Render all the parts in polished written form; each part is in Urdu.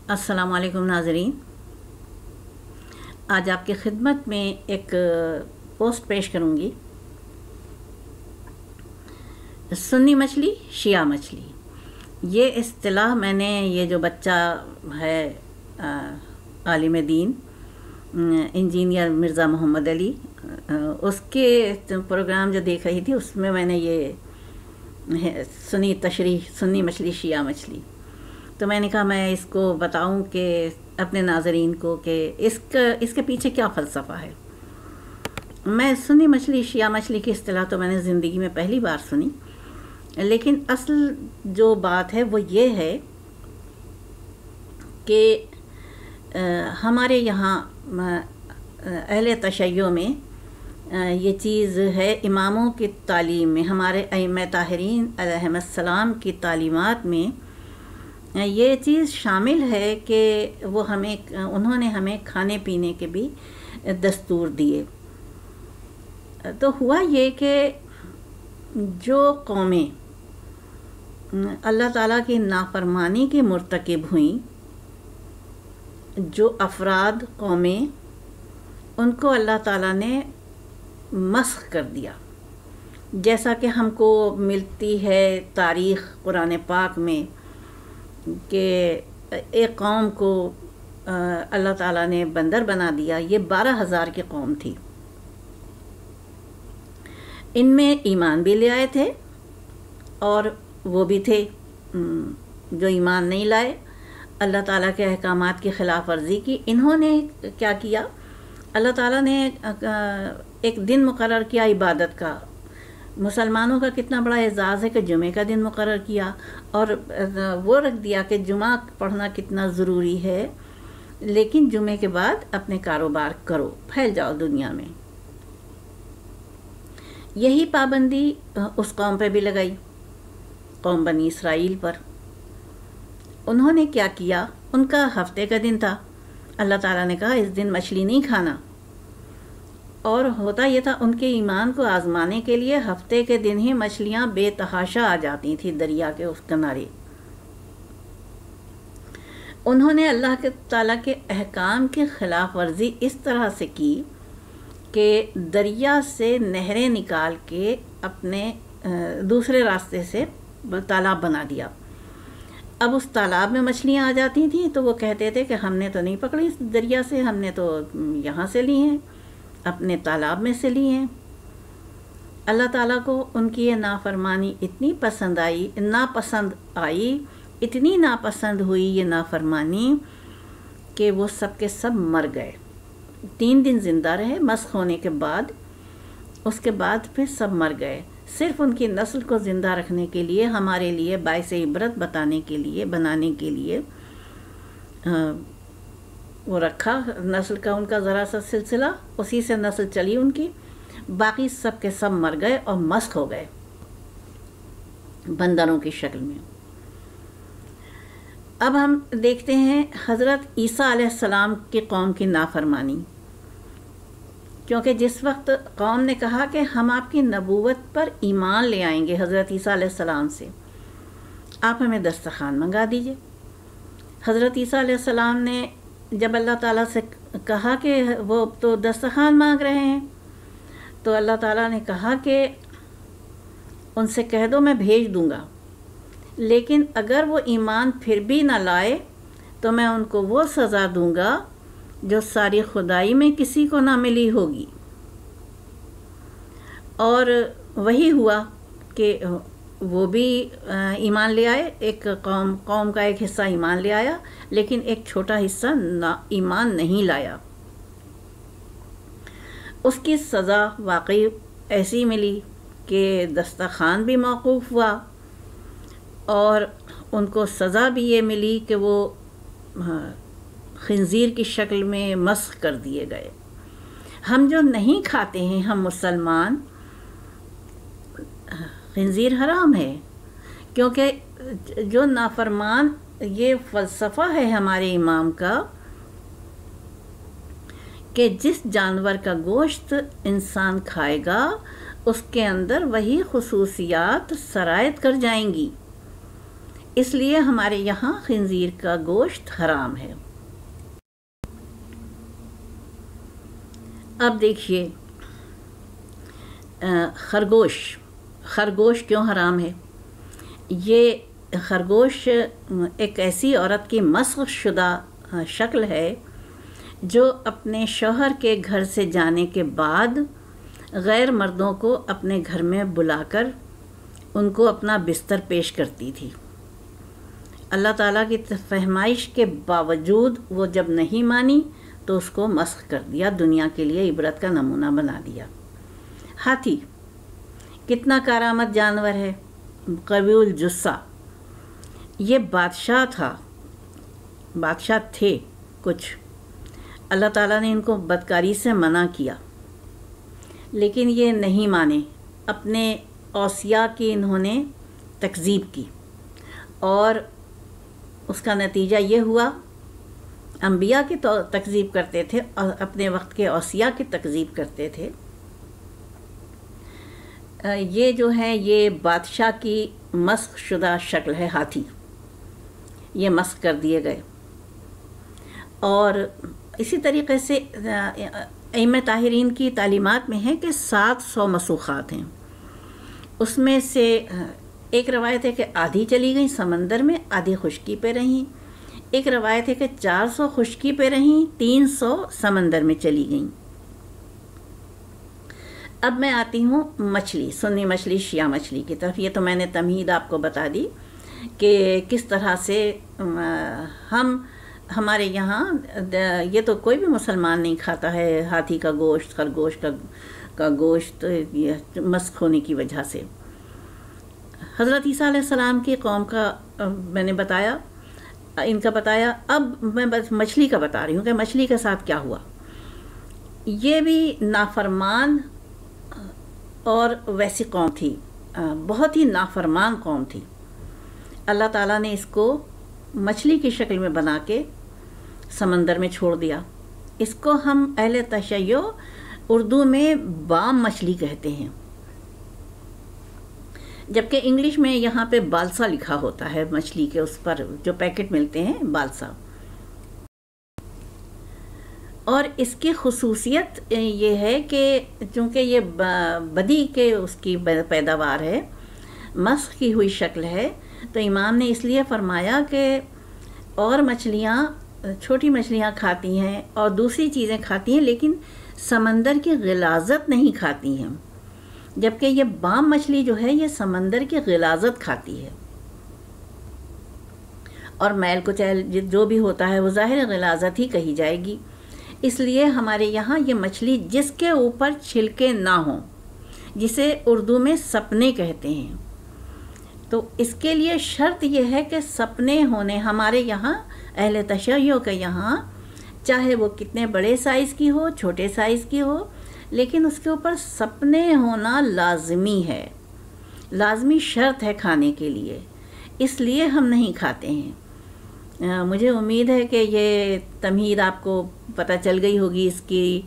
السلام علیکم ناظرین، آج آپ کی خدمت میں ایک پوسٹ پیش کروں گی۔ سنی مچھلی، شیعہ مچھلی، یہ اصطلاح میں نے یہ جو بچہ ہے عالم دین انجینئر مرزا محمد علی، اس کے پروگرام جو دیکھ رہی تھی اس میں نے یہ سنی مچھلی شیعہ مچھلی، تو میں نے کہا میں اس کو بتاؤں کہ اپنے ناظرین کو کہ اس کے پیچھے کیا فلسفہ ہے۔ میں سنی مچھلی شیعہ مچھلی کی اصطلاح تو میں نے زندگی میں پہلی بار سنی، لیکن اصل جو بات ہے وہ یہ ہے کہ ہمارے یہاں اہل تشیع میں یہ چیز ہے، اماموں کی تعلیم میں، ہمارے ائمہ طاہرین علیہم السلام کی تعلیمات میں یہ چیز شامل ہے کہ انہوں نے ہمیں کھانے پینے کے بھی دستور دیے۔ تو ہوا یہ کہ جو قومیں اللہ تعالیٰ کی نافرمانی کی مرتکب ہوئیں، جو افراد قومیں، ان کو اللہ تعالیٰ نے مسخ کر دیا، جیسا کہ ہم کو ملتی ہے تاریخ قرآن پاک میں کہ ایک قوم کو اللہ تعالیٰ نے بندر بنا دیا۔ یہ 12,000 کی قوم تھی، ان میں ایمان بھی لے آئے تھے اور وہ بھی تھے جو ایمان نہیں لائے، اللہ تعالیٰ کے احکامات کی خلاف ورزی کی۔ انہوں نے کیا کیا؟ اللہ تعالیٰ نے ایک دن مقرر کیا عبادت کا۔ مسلمانوں کا کتنا بڑا اعزاز ہے کہ جمعے کا دن مقرر کیا، اور وہ رکھ دیا کہ جمعہ پڑھنا کتنا ضروری ہے، لیکن جمعے کے بعد اپنے کاروبار کرو، پھیل جاؤ دنیا میں۔ یہی پابندی اس قوم پہ بھی لگائی، قوم بنی اسرائیل پر۔ انہوں نے کیا کیا؟ ان کا ہفتے کا دن تھا، اللہ تعالیٰ نے کہا اس دن مچھلی نہیں کھانا، اور ہوتا یہ تھا ان کے ایمان کو آزمانے کے لیے ہفتے کے دن ہی مچھلیاں بے تحاشا آ جاتی تھیں دریا کے اس کنارے۔ انہوں نے اللہ کے تعالیٰ کے احکام کی خلاف ورزی اس طرح سے کی کہ دریا سے نہریں نکال کے اپنے دوسرے راستے سے تالاب بنا دیا۔ اب اس تالاب میں مچھلیاں آ جاتی تھیں تو وہ کہتے تھے کہ ہم نے تو نہیں پکڑی اس دریا سے، ہم نے تو یہاں سے لی ہیں، اپنے تالاب میں سے لی ہیں۔ اللہ تعالیٰ کو ان کی یہ نافرمانی اتنی ناپسند آئی، اتنی ناپسند ہوئی یہ نافرمانی کہ وہ سب کے سب مر گئے۔ 3 دن زندہ رہے مسخ ہونے کے بعد، اس کے بعد پھر سب مر گئے۔ صرف ان کی نسل کو زندہ رکھنے کے لیے، ہمارے لیے باعث عبرت بنانے کے لیے وہ رکھا نسل کا، ان کا ذرا سا سلسلہ، اسی سے نسل چلی ان کی، باقی سب کے سب مر گئے اور مسخ ہو گئے بندروں کی شکل میں۔ اب ہم دیکھتے ہیں حضرت عیسیٰ علیہ السلام کی قوم کی نافرمانی، کیونکہ جس وقت قوم نے کہا کہ ہم آپ کی نبوت پر ایمان لے آئیں گے حضرت عیسیٰ علیہ السلام سے، آپ ہمیں دسترخوان منگا دیجئے۔ حضرت عیسیٰ علیہ السلام نے جب اللہ تعالیٰ سے کہا کہ وہ تو دسترخوان مانگ رہے ہیں، تو اللہ تعالیٰ نے کہا کہ ان سے کہہ دو میں بھیج دوں گا، لیکن اگر وہ ایمان پھر بھی نہ لائے تو میں ان کو وہ سزا دوں گا جو ساری خدائی میں کسی کو نہ ملی ہوگی۔ اور وہی ہوا کہ وہ بھی ایمان لے آئے، ایک قوم کا ایک حصہ ایمان لے آیا، لیکن ایک چھوٹا حصہ ایمان نہیں لایا۔ اس کی سزا واقعی ایسی ملی کہ دسترخوان بھی موقوف ہوا، اور ان کو سزا بھی یہ ملی کہ وہ خنزیر کی شکل میں مسخ کر دیے گئے۔ ہم جو نہیں کھاتے ہیں، ہم مسلمان، خنزیر حرام ہے، کیونکہ جو نافرمان، یہ فلسفہ ہے ہمارے امام کا کہ جس جانور کا گوشت انسان کھائے گا اس کے اندر وہی خصوصیات سرایت کر جائیں گی۔ اس لیے ہمارے یہاں خنزیر کا گوشت حرام ہے۔ اب دیکھیے خرگوش کیوں حرام ہے؟ یہ خرگوش ایک ایسی عورت کی مسخ شدہ شکل ہے جو اپنے شوہر کے گھر سے جانے کے بعد غیر مردوں کو اپنے گھر میں بلا کر ان کو اپنا بستر پیش کرتی تھی۔ اللہ تعالیٰ کی فہمائش کے باوجود وہ جب نہیں مانی تو اس کو مسخ کر دیا، دنیا کے لیے عبرت کا نمونہ بنا دیا۔ ہاتھی کتنا کارآمد جانور ہے، قوی الجثہ۔ یہ بادشاہ تھے کچھ، اللہ تعالیٰ نے ان کو بدکاری سے منع کیا، لیکن یہ نہیں مانے، اپنے اوصیاء کی انہوں نے تکذیب کی، اور اس کا نتیجہ یہ ہوا انبیاء کی تکذیب کرتے تھے اور اپنے وقت کے اوصیاء کی تکذیب کرتے تھے۔ یہ جو ہے یہ بادشاہ کی مسخ شدہ شکل ہے ہاتھی، یہ مسخ کر دیے گئے۔ اور اسی طریقے سے ائمہ طاہرین کی تعلیمات میں ہے کہ 700 مسوخات ہیں، اس میں سے ایک روایت ہے کہ آدھی چلی گئیں سمندر میں، آدھی خشکی پہ رہیں، ایک روایت ہے کہ 400 خشکی پہ رہیں، 300 سمندر میں چلی گئیں۔ اب میں آتی ہوں مچھلی، سنی مچھلی، شیعہ مچھلی کی طرف۔ یہ تو میں نے تمہید آپ کو بتا دی کہ کس طرح سے ہمارے یہاں یہ تو کوئی بھی مسلمان نہیں کھاتا ہے ہاتھی کا گوشت، خرگوش کا گوشت، یہ مسخ ہونے کی وجہ سے۔ حضرت عیسیٰ علیہ السلام کی قوم کا میں نے بتایا، ان کا بتایا، اب میں بس مچھلی کا بتا رہی ہوں کہ مچھلی کے ساتھ کیا ہوا۔ یہ بھی نافرمان اور ویسی قوم تھی، بہت ہی نافرمان قوم تھی۔ اللہ تعالیٰ نے اس کو مچھلی کی شکل میں بنا کے سمندر میں چھوڑ دیا۔ اس کو ہم اہل تشیع اردو میں بام مچھلی کہتے ہیں، جبکہ انگلش میں یہاں پہ بالسا لکھا ہوتا ہے مچھلی کے، اس پر جو پیکٹ ملتے ہیں بالسا۔ اور اس کی خصوصیت یہ ہے کہ چونکہ یہ بدی کے اس کی پیداوار ہے، مسخ کی ہوئی شکل ہے، تو امام نے اس لیے فرمایا کہ اور مچھلیاں، چھوٹی مچھلیاں کھاتی ہیں اور دوسری چیزیں کھاتی ہیں، لیکن سمندر کی غلاظت نہیں کھاتی ہیں، جبکہ یہ بام مچھلی جو ہے یہ سمندر کی غلاظت کھاتی ہے۔ اور میل کچیل جو بھی ہوتا ہے وہ ظاہر غلاظت ہی کہی جائے گی۔ اس لیے ہمارے یہاں یہ مچھلی جس کے اوپر چھلکے نہ ہوں، جسے اردو میں سپنے کہتے ہیں، تو اس کے لیے شرط یہ ہے کہ سپنے ہونے ہمارے یہاں اہل تشیع کے یہاں، چاہے وہ کتنے بڑے سائز کی ہو، چھوٹے سائز کی ہو، لیکن اس کے اوپر سپنے ہونا لازمی ہے، لازمی شرط ہے کھانے کے لیے، اس لیے ہم نہیں کھاتے ہیں۔ مجھے امید ہے کہ یہ تمہید آپ کو پتہ چل گئی ہوگی اس کی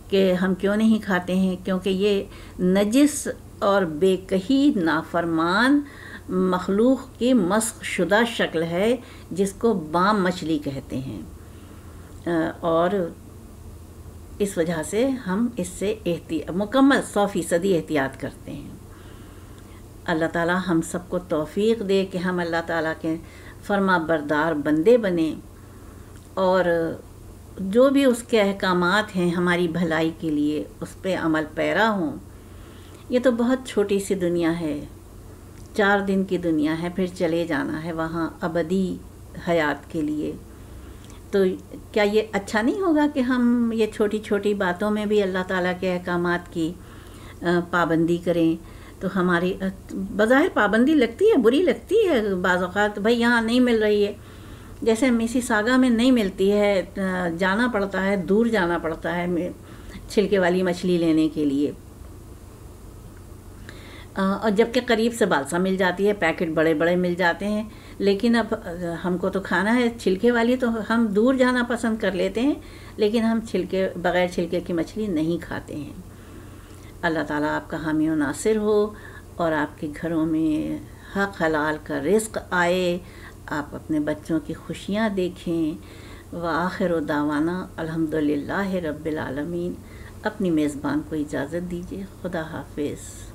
کہ ہم کیوں نہیں کھاتے ہیں، کیونکہ یہ نجس اور بے کہی نافرمان مخلوق کی مسخ شدہ شکل ہے جس کو بام مچھلی کہتے ہیں، اور اس وجہ سے ہم اس سے مکمل 100% احتیاط کرتے ہیں۔ اللہ تعالی ہم سب کو توفیق دے کہ ہم اللہ تعالیٰ کے فرما بردار بندے بنیں، اور جو بھی اس کے احکامات ہیں ہماری بھلائی کے لیے اس پہ عمل پیرا ہوں۔ یہ تو بہت چھوٹی سی دنیا ہے، 4 دن کی دنیا ہے، پھر چلے جانا ہے وہاں ابدی حیات کے لیے۔ تو کیا یہ اچھا نہیں ہوگا کہ ہم یہ چھوٹی چھوٹی باتوں میں بھی اللہ تعالیٰ کے احکامات کی پابندی کریں؟ تو ہماری بظاہر پابندی لگتی ہے، بری لگتی ہے بعض اوقات، بھائی یہاں نہیں مل رہی ہے، جیسے میسی ساگا میں نہیں ملتی ہے، جانا پڑتا ہے، دور جانا پڑتا ہے چھلکے والی مچھلی لینے کے لیے، اور جبکہ قریب سے بالسا مل جاتی ہے، پیکٹ بڑے بڑے مل جاتے ہیں، لیکن اب ہم کو تو کھانا ہے چھلکے والی، تو ہم دور جانا پسند کر لیتے ہیں، لیکن ہم بغیر چھلکے کی مچھلی نہیں کھاتے ہیں۔ اللہ تعالیٰ آپ کا حامی و ناصر ہو، اور آپ کے گھروں میں حق حلال کا رزق آئے، آپ اپنے بچوں کی خوشیاں دیکھیں۔ وآخر دعوانا الحمدللہ رب العالمین۔ اپنی میزبان کو اجازت دیجیے، خدا حافظ۔